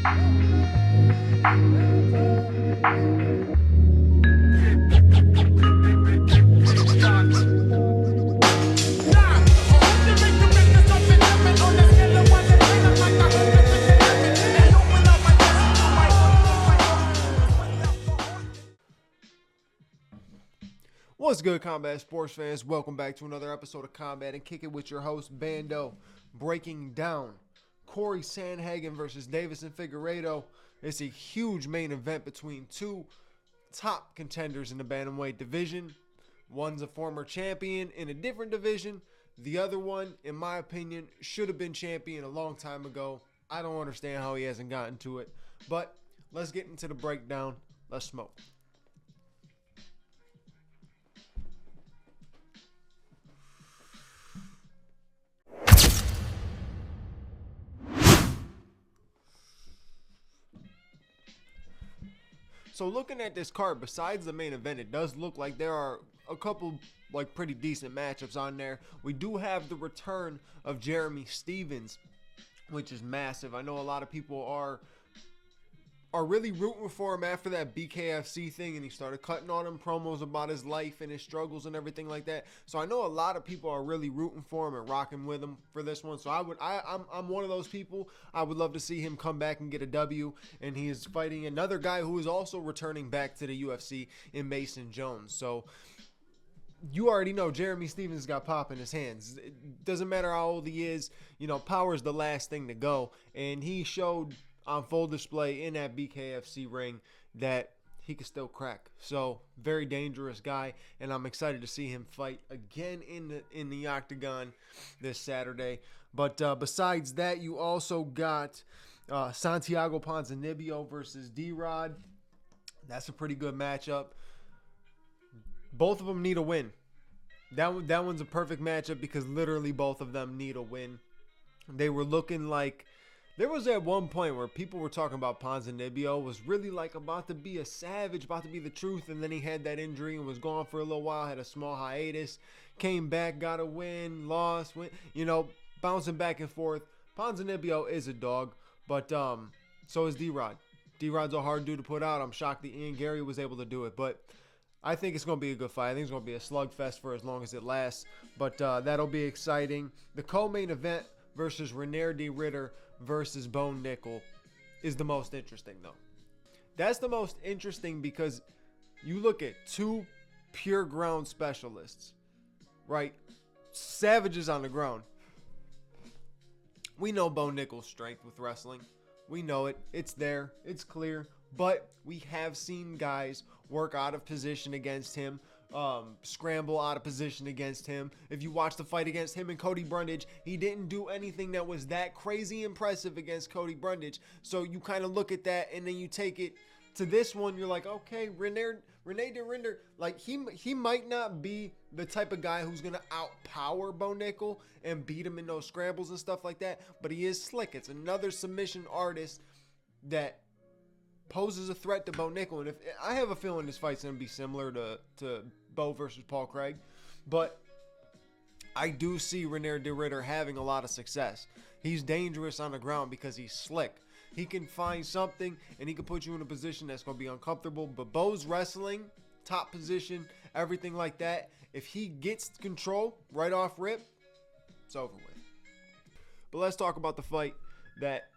What's good, Combat Sports fans? Welcome back to another episode of Combat and Kick It with your host, Bando, breaking down Corey Sandhagen versus Davison Figueiredo. It's a huge main event between two top contenders in the bantamweight division. One's a former champion in a different division. The other one, in my opinion, should have been champion a long time ago. I don't understand how he hasn't gotten to it. But let's get into the breakdown. Let's smoke. So looking at this card, besides the main event, it does look like there are a couple pretty decent matchups on there. We do have the return of Jeremy Stephens, which is massive. I know a lot of people are really rooting for him after that BKFC thing, and he started cutting on him promos about his life and his struggles and everything like that. So I know a lot of people are really rooting for him and rocking with him for this one. So I'm one of those people. I would love to see him come back and get a W. And he is fighting another guy who is also returning back to the UFC in Mason Jones. So you already know Jeremy Stephens got pop in his hands. It doesn't matter how old he is. You know, power's the last thing to go. And he showed on full display in that BKFC ring that he could still crack. So very dangerous guy, and I'm excited to see him fight again in the octagon this Saturday. But besides that, you also got Santiago Ponzinibbio versus D-Rod. That's a pretty good matchup. Both of them need a win. That one's a perfect matchup because literally both of them need a win. They were looking like there was at one point where people were talking about Ponzinibbio was really like about to be a savage, about to be the truth, and then he had that injury and was gone for a little while, had a small hiatus, came back, got a win, lost, win, bouncing back and forth. Ponzinibbio is a dog, but so is D-Rod. D-Rod's a hard dude to put out. I'm shocked that Ian Gary was able to do it, but I think it's going to be a good fight. I think it's going to be a slugfest for as long as it lasts, but that'll be exciting. The co-main event versus Reinier de Ridder versus Bone Nickel is the most interesting, though. That's the most interesting because you look at two pure ground specialists, right? Savages on the ground. We know Bone Nickel's strength with wrestling. We know it. It's there. It's clear. But we have seen guys work out of position against him, scramble out of position against him. If you watch the fight against him and Cody Brundage, he didn't do anything that was that crazy impressive against Cody Brundage. So you kind of look at that and then you take it to this one. You're like, okay, Reinier de Ridder, like he might not be the type of guy who's going to outpower Bone Nickel and beat him in those scrambles and stuff like that. But he is slick. It's another submission artist that poses a threat to Bone Nickel. And if I have a feeling this fight's going to be similar to Bo versus Paul Craig, but I do see Reinier de Ridder having a lot of success. He's dangerous on the ground because he's slick. He can find something and he can put you in a position that's going to be uncomfortable. But Bo's wrestling, top position, everything like that, if he gets control right off rip, it's over with. But let's talk about the fight that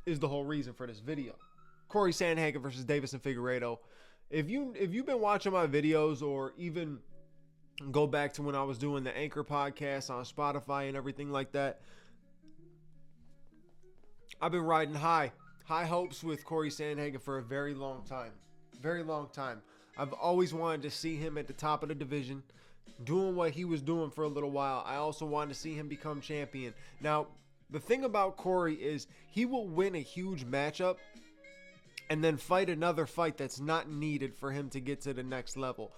is the whole reason for this video. Corey Sandhagen versus Davison Figueiredo. If you've been watching my videos or even go back to when I was doing the Anchor podcast on Spotify and everything like that, I've been riding high hopes with Corey Sandhagen for a very long time. Very long time. I've always wanted to see him at the top of the division, doing what he was doing for a little while. I also wanted to see him become champion. Now, the thing about Corey is he will win a huge matchup and then fight another fight that's not needed for him to get to the next level.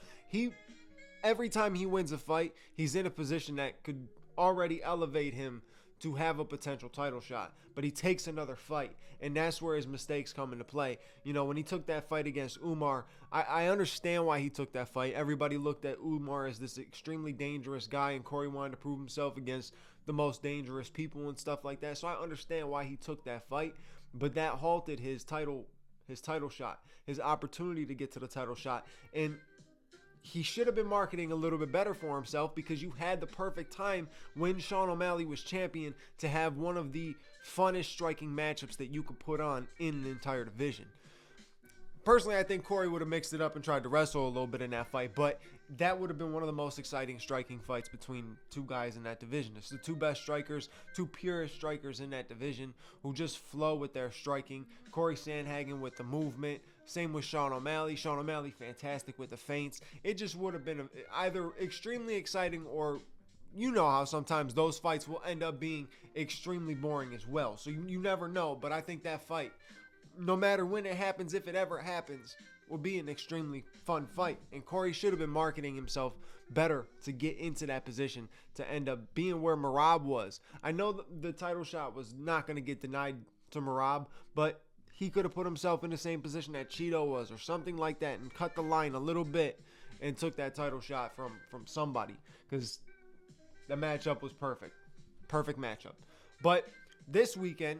Every time he wins a fight, he's in a position that could already elevate him to have a potential title shot. But he takes another fight, and that's where his mistakes come into play. When he took that fight against Umar, I understand why he took that fight. Everybody looked at Umar as this extremely dangerous guy, and Corey wanted to prove himself against the most dangerous people and stuff like that. So I understand why he took that fight. but that halted his title shot, his opportunity to get to the title shot. And he should have been marketing a little bit better for himself, because you had the perfect time when Sean O'Malley was champion to have one of the funnest striking matchups that you could put on in the entire division. Personally, I think Corey would have mixed it up and tried to wrestle a little bit in that fight, but that would have been one of the most exciting striking fights between two guys in that division. It's the two best strikers, two purest strikers in that division who just flow with their striking. Corey Sandhagen with the movement. Same with Sean O'Malley. Sean O'Malley fantastic with the feints. It just would have been either extremely exciting, or you know how sometimes those fights will end up being extremely boring as well. So you never know, but I think that fight, no matter when it happens, if it ever happens, will be an extremely fun fight. And Corey should have been marketing himself better to get into that position to end up being where Merab was. I know the title shot was not going to get denied to Merab, but he could have put himself in the same position that Cheeto was or something like that and cut the line a little bit and took that title shot from somebody, because the matchup was perfect. Perfect matchup. But this weekend,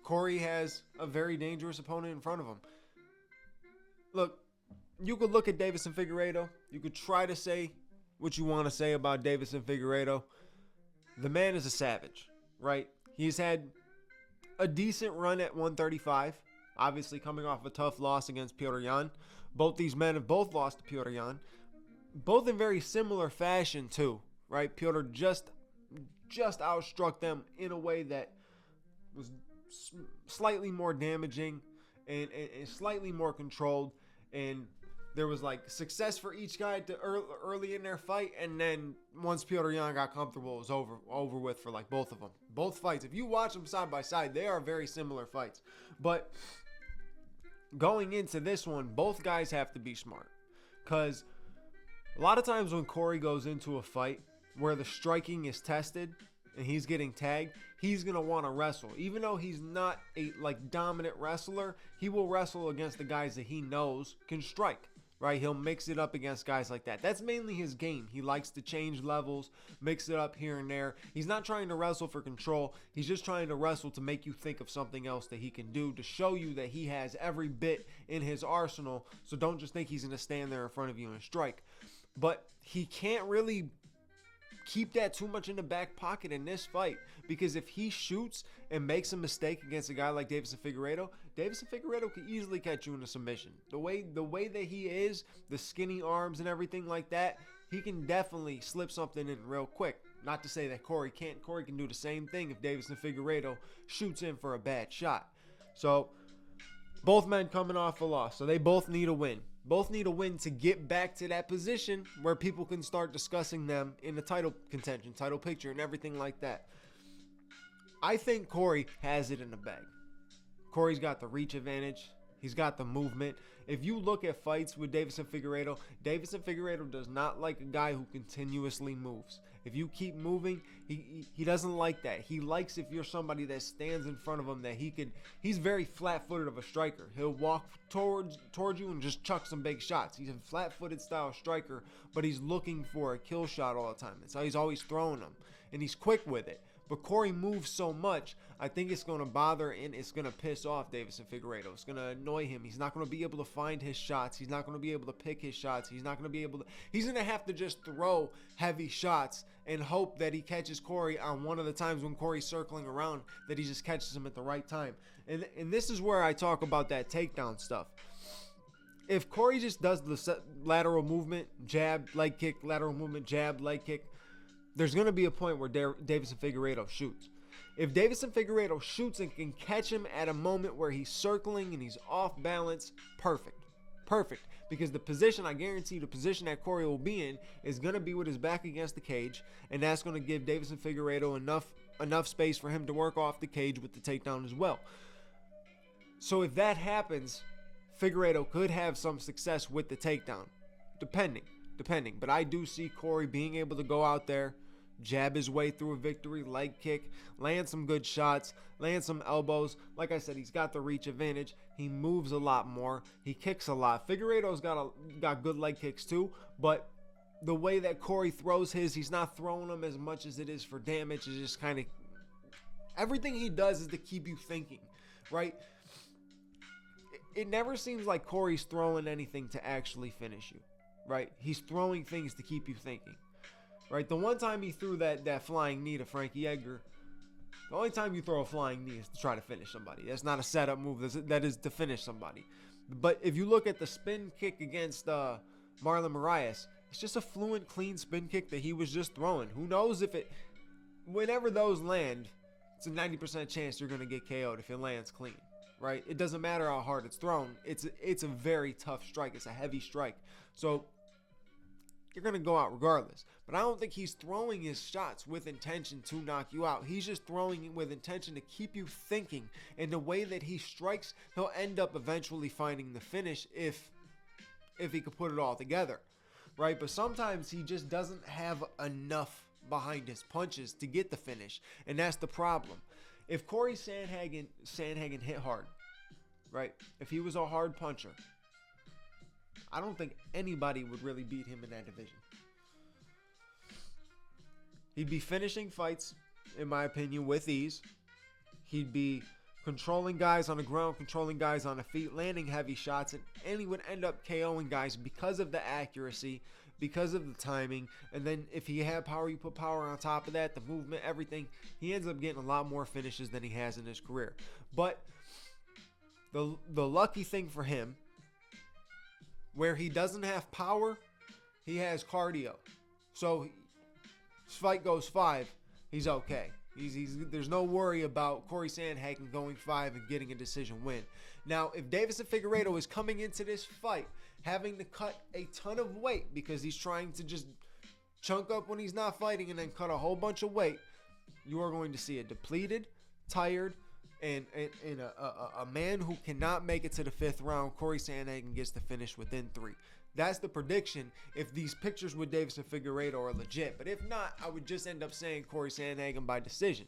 Corey has a very dangerous opponent in front of him. Look, you could look at Deiveson Figueiredo. You could try to say what you want to say about Deiveson Figueiredo. The man is a savage, right? He's had a decent run at 135, obviously coming off a tough loss against Petr Yan. Both these men have both lost to Petr Yan, both in very similar fashion too, right? Petr just outstruck them in a way that was slightly more damaging and slightly more controlled, and there was like success for each guy to early in their fight, and then once Petr Yan got comfortable, it was over with for like both of them. Both fights, if you watch them side by side, they are very similar fights. But going into this one, both guys have to be smart, because a lot of times when Corey goes into a fight where the striking is tested and he's getting tagged, he's going to want to wrestle. Even though he's not a dominant wrestler, he will wrestle against the guys that he knows can strike, right? He'll mix it up against guys like that. That's mainly his game. He likes to change levels, mix it up here and there. He's not trying to wrestle for control. He's just trying to wrestle to make you think of something else that he can do, to show you that he has every bit in his arsenal. So don't just think he's going to stand there in front of you and strike. But he can't really keep that too much in the back pocket in this fight, because if he shoots and makes a mistake against a guy like Deiveson Figueiredo could easily catch you in a submission. The way that he is, the skinny arms and everything like that, he can definitely slip something in real quick. Not to say that Corey can't. Corey can do the same thing if Deiveson Figueiredo shoots in for a bad shot. So both men coming off a loss, so they both need a win. Both need a win to get back to that position where people can start discussing them in the title contention, title picture, and everything like that. I think Corey has it in the bag. Corey's got the reach advantage. He's got the movement. If you look at fights with Deiveson Figueiredo does not like a guy who continuously moves. If you keep moving, he doesn't like that. He likes if you're somebody that stands in front of him that he's very flat-footed of a striker. He'll walk towards you and just chuck some big shots. He's a flat-footed style striker, but he's looking for a kill shot all the time. That's how he's always throwing them, and he's quick with it. But Corey moves so much, I think it's going to bother and it's going to piss off Deiveson Figueiredo. It's going to annoy him. He's not going to be able to find his shots. He's not going to be able to pick his shots. He's not going to be able to. He's going to have to just throw heavy shots and hope that he catches Corey on one of the times when Corey's circling around, that he just catches him at the right time. And this is where I talk about that takedown stuff. If Corey just does the lateral movement, jab, leg kick, lateral movement, jab, leg kick, there's going to be a point where Deiveson Figueiredo shoots. If Deiveson Figueiredo shoots and can catch him at a moment where he's circling and he's off balance, perfect. Perfect. Because the position, I guarantee the position that Corey will be in is going to be with his back against the cage, and that's going to give Deiveson Figueiredo enough space for him to work off the cage with the takedown as well. So if that happens, Figueiredo could have some success with the takedown, depending. But I do see Corey being able to go out there, jab his way through a victory, leg kick, land some good shots, land some elbows. Like I said, he's got the reach advantage. He moves a lot more. He kicks a lot. Figueiredo's got good leg kicks too, but the way that Corey throws his, he's not throwing them as much as it is for damage. It's just kind of Everything he does is to keep you thinking, right? It never seems like Corey's throwing anything to actually finish you, right? He's throwing things to keep you thinking, right? The one time he threw that flying knee to Frankie Edgar, the only time you throw a flying knee is to try to finish somebody. That's not a setup move. That is to finish somebody. But if you look at the spin kick against Marlon Moraes, it's just a fluent, clean spin kick that he was just throwing. Who knows if it... Whenever those land, it's a 90% chance you're going to get KO'd if it lands clean, right? It doesn't matter how hard it's thrown. It's a very tough strike. It's a heavy strike. So you're going to go out regardless. But I don't think he's throwing his shots with intention to knock you out. He's just throwing it with intention to keep you thinking. And the way that he strikes, he'll end up eventually finding the finish if he could put it all together, right? But sometimes he just doesn't have enough behind his punches to get the finish. And that's the problem. If Corey Sandhagen hit hard, right? If he was a hard puncher, I don't think anybody would really beat him in that division. He'd be finishing fights, in my opinion, with ease. He'd be controlling guys on the ground, controlling guys on the feet, landing heavy shots, and he would end up KOing guys because of the accuracy, because of the timing. And then if he had power, you put power on top of that, the movement, everything. He ends up getting a lot more finishes than he has in his career. But the lucky thing for him, where he doesn't have power, he has cardio. So his fight goes 5, he's okay. There's no worry about Corey Sandhagen going 5 and getting a decision win. Now, if Deiveson Figueiredo is coming into this fight having to cut a ton of weight because he's trying to just chunk up when he's not fighting and then cut a whole bunch of weight, you are going to see a depleted, tired, and a man who cannot make it to the 5th round. Corey Sandhagen gets the finish within 3. That's the prediction if these pictures with Deiveson Figueiredo are legit. But if not, I would just end up saying Corey Sandhagen by decision.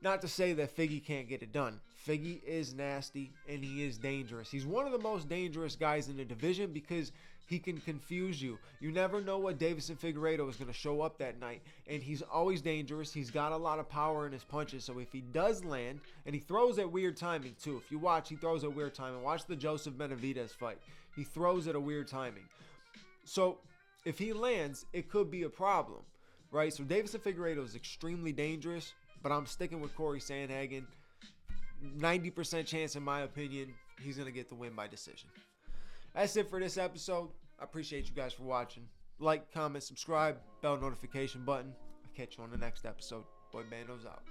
Not to say that Figgy can't get it done. Figgy is nasty and he is dangerous. He's one of the most dangerous guys in the division because he can confuse you. You never know what Deiveson Figueiredo is going to show up that night. And he's always dangerous. He's got a lot of power in his punches. So if he does land, and he throws at weird timing too. If you watch, he throws at weird timing. Watch the Joseph Benavidez fight. He throws at a weird timing. So if he lands, it could be a problem, right? So Deiveson Figueiredo is extremely dangerous, but I'm sticking with Corey Sandhagen. 90% chance, in my opinion, he's going to get the win by decision. That's it for this episode. I appreciate you guys for watching. Like, comment, subscribe, bell notification button. I'll catch you on the next episode. Boy Bando's out.